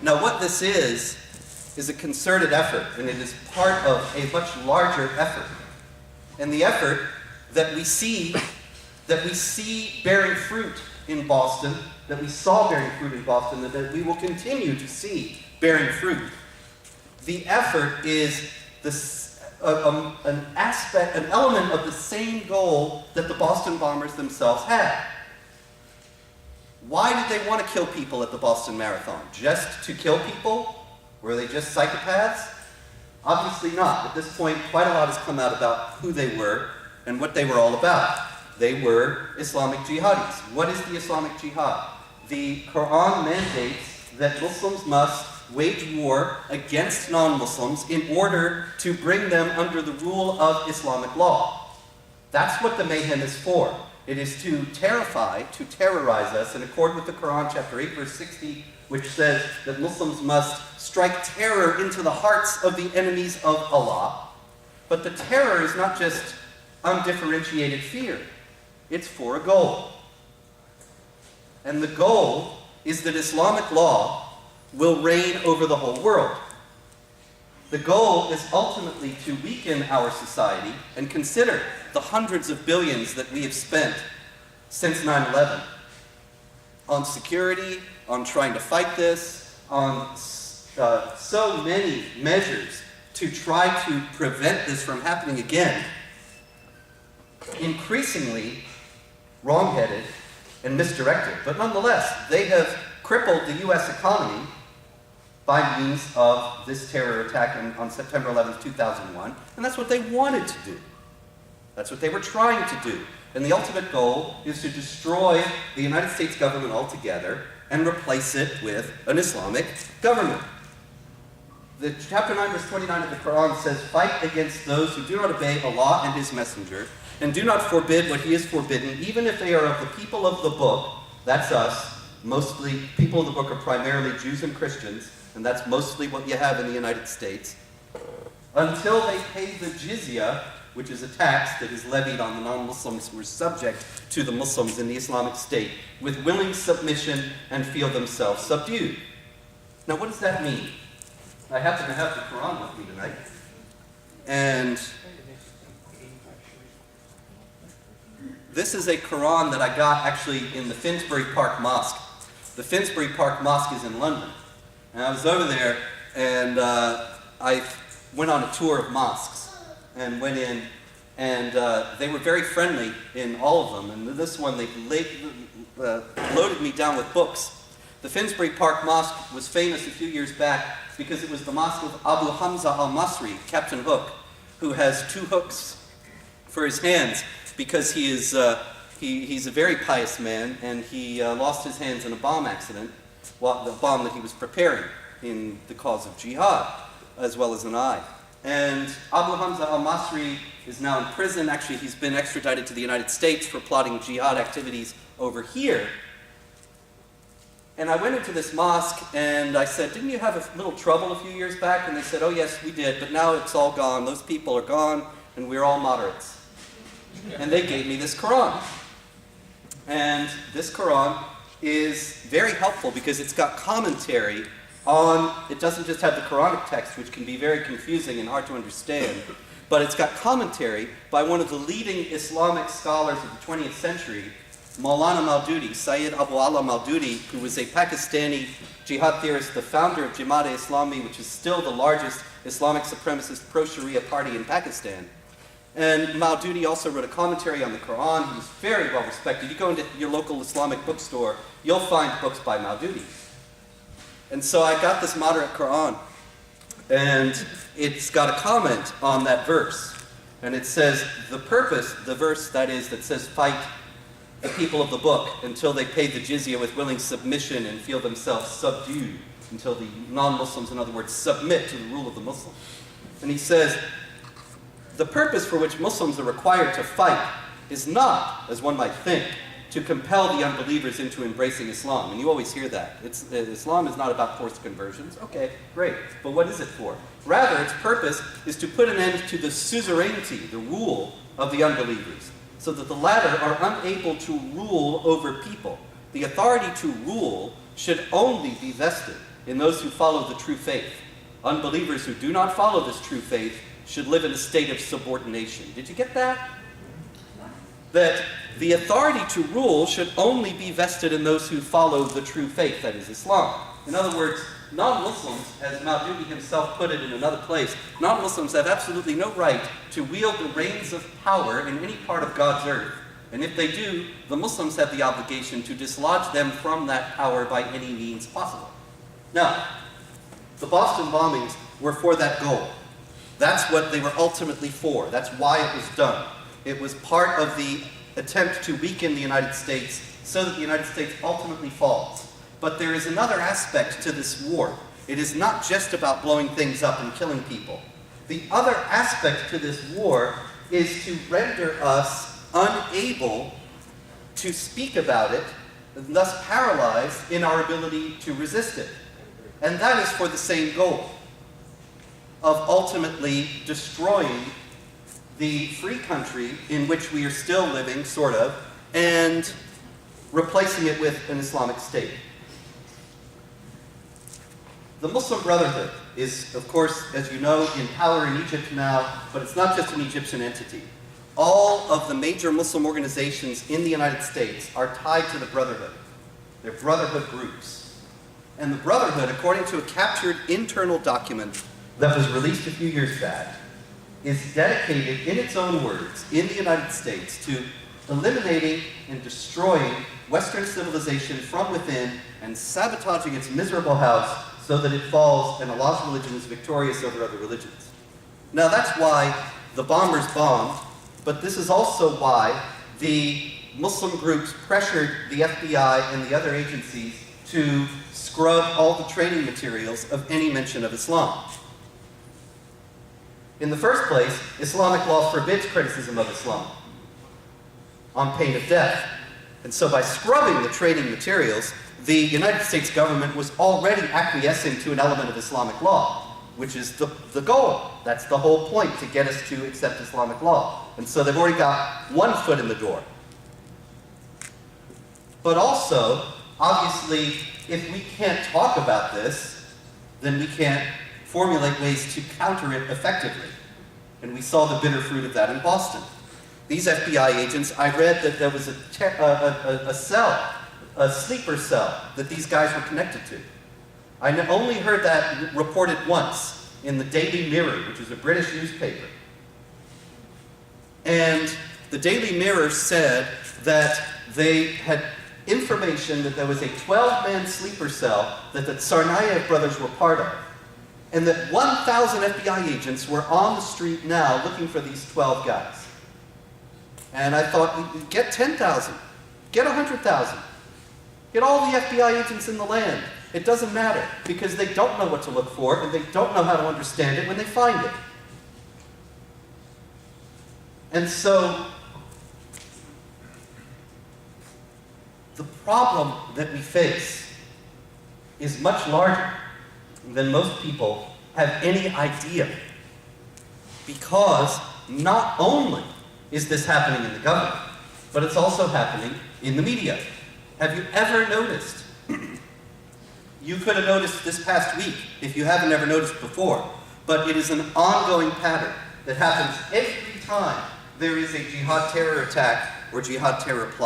Now what this is a concerted effort, and it is part of a much larger effort. And the effort that we see bearing fruit in Boston, that we saw bearing fruit in Boston, that we will continue to see bearing fruit. The effort is an element of the same goal that the Boston bombers themselves had. Why did they want to kill people at the Boston Marathon? Just to kill people? Were they just psychopaths? Obviously not. At this point, quite a lot has come out about who they were and what they were all about. They were Islamic jihadis. What is the Islamic jihad? The Quran mandates that Muslims must wage war against non-Muslims in order to bring them under the rule of Islamic law. That's what the mayhem is for. It is to terrorize us in accord with the Quran, chapter 8, verse 60, which says that Muslims must strike terror into the hearts of the enemies of Allah. But the terror is not just undifferentiated fear. It's for a goal. And the goal is that Islamic law will reign over the whole world. The goal is ultimately to weaken our society, and consider the hundreds of billions that we have spent since 9/11 on security, on trying to fight this, on so many measures to try to prevent this from happening again. Increasingly wrong-headed and misdirected, but nonetheless, they have crippled the U.S. economy by means of this terror attack on September 11th, 2001, and that's what they wanted to do. That's what they were trying to do. And the ultimate goal is to destroy the United States government altogether and replace it with an Islamic government. The chapter 9, verse 29 of the Quran says, "Fight against those who do not obey Allah and His Messenger, and do not forbid what He has forbidden, even if they are of the people of the book." That's us. Mostly, people of the book are primarily Jews and Christians, and that's mostly what you have in the United States. Until they pay the jizya, which is a tax that is levied on the non-Muslims who are subject to the Muslims in the Islamic State, with willing submission and feel themselves subdued. Now, what does that mean? I happen to have the Quran with me tonight, and this is a Quran that I got actually in the Finsbury Park Mosque. The Finsbury Park Mosque is in London, and I was over there, and I went on a tour of mosques, and went in, and they were very friendly in all of them, and this one they loaded me down with books. The Finsbury Park Mosque was famous a few years back because it was the mosque of Abu Hamza al-Masri, Captain Hook, who has 2 hooks for his hands because he's a very pious man, and he lost his hands in a bomb accident, the bomb that he was preparing in the cause of jihad, as well as an eye. And Abu Hamza al-Masri is now in prison. Actually, he's been extradited to the United States for plotting jihad activities over here. And I went into this mosque and I said, "Didn't you have a little trouble a few years back?" And they said, "Oh yes, we did, but now it's all gone. Those people are gone, and we're all moderates." And they gave me this Quran. And this Quran is very helpful because it's got commentary on, it doesn't just have the Quranic text, which can be very confusing and hard to understand, but it's got commentary by one of the leading Islamic scholars of the 20th century, Maulana Maududi, Sayyid Abu Allah Maududi, who was a Pakistani jihad theorist, the founder of Jamaat-e-Islami, which is still the largest Islamic supremacist pro-Sharia party in Pakistan. And Maududi also wrote a commentary on the Quran. He was very well respected. You go into your local Islamic bookstore, you'll find books by Maududi. And so I got this moderate Quran, and it's got a comment on that verse. And it says, the purpose, the verse that says, "Fight the people of the book until they pay the jizya with willing submission and feel themselves subdued," until the non-Muslims, in other words, submit to the rule of the Muslim. And he says, the purpose for which Muslims are required to fight is not, as one might think, to compel the unbelievers into embracing Islam. And you always hear that. Islam is not about forced conversions. Okay, great. But what is it for? Rather, its purpose is to put an end to the suzerainty, the rule of the unbelievers, so that the latter are unable to rule over people. The authority to rule should only be vested in those who follow the true faith. Unbelievers who do not follow this true faith should live in a state of subordination. Did you get that? That the authority to rule should only be vested in those who follow the true faith, that is Islam. In other words, non-Muslims, as Maududi himself put it in another place, non-Muslims have absolutely no right to wield the reins of power in any part of God's earth. And if they do, the Muslims have the obligation to dislodge them from that power by any means possible. Now, the Boston bombings were for that goal. That's what they were ultimately for. That's why it was done. It was part of the attempt to weaken the United States so that the United States ultimately falls. But there is another aspect to this war. It is not just about blowing things up and killing people. The other aspect to this war is to render us unable to speak about it, and thus paralyzed in our ability to resist it. And that is for the same goal of ultimately destroying the free country in which we are still living, sort of, and replacing it with an Islamic State. The Muslim Brotherhood is, of course, as you know, in power in Egypt now, but it's not just an Egyptian entity. All of the major Muslim organizations in the United States are tied to the Brotherhood. They're Brotherhood groups. And the Brotherhood, according to a captured internal document that was released a few years back, is dedicated, in its own words, in the United States to eliminating and destroying Western civilization from within and sabotaging its miserable house so that it falls and Allah's religion is victorious over other religions. Now that's why the bombers bombed, but this is also why the Muslim groups pressured the FBI and the other agencies to scrub all the training materials of any mention of Islam. In the first place, Islamic law forbids criticism of Islam on pain of death. And so by scrubbing the training materials, the United States government was already acquiescing to an element of Islamic law, which is the goal. That's the whole point, to get us to accept Islamic law. And so they've already got one foot in the door. But also, obviously, if we can't talk about this, then we can't formulate ways to counter it effectively. And we saw the bitter fruit of that in Boston. These FBI agents, I read that there was a cell, a sleeper cell, that these guys were connected to. I only heard that reported once in the Daily Mirror, which is a British newspaper. And the Daily Mirror said that they had information that there was a 12-man sleeper cell that the Tsarnaev brothers were part of. And that 1,000 FBI agents were on the street now looking for these 12 guys. And I thought, get 10,000, get 100,000, get all the FBI agents in the land. It doesn't matter, because they don't know what to look for, and they don't know how to understand it when they find it. And so, the problem that we face is much larger than most people have any idea. Because not only is this happening in the government, but it's also happening in the media. Have you ever noticed? You could have noticed this past week if you haven't ever noticed before, but it is an ongoing pattern that happens every time there is a jihad terror attack or jihad terror plot.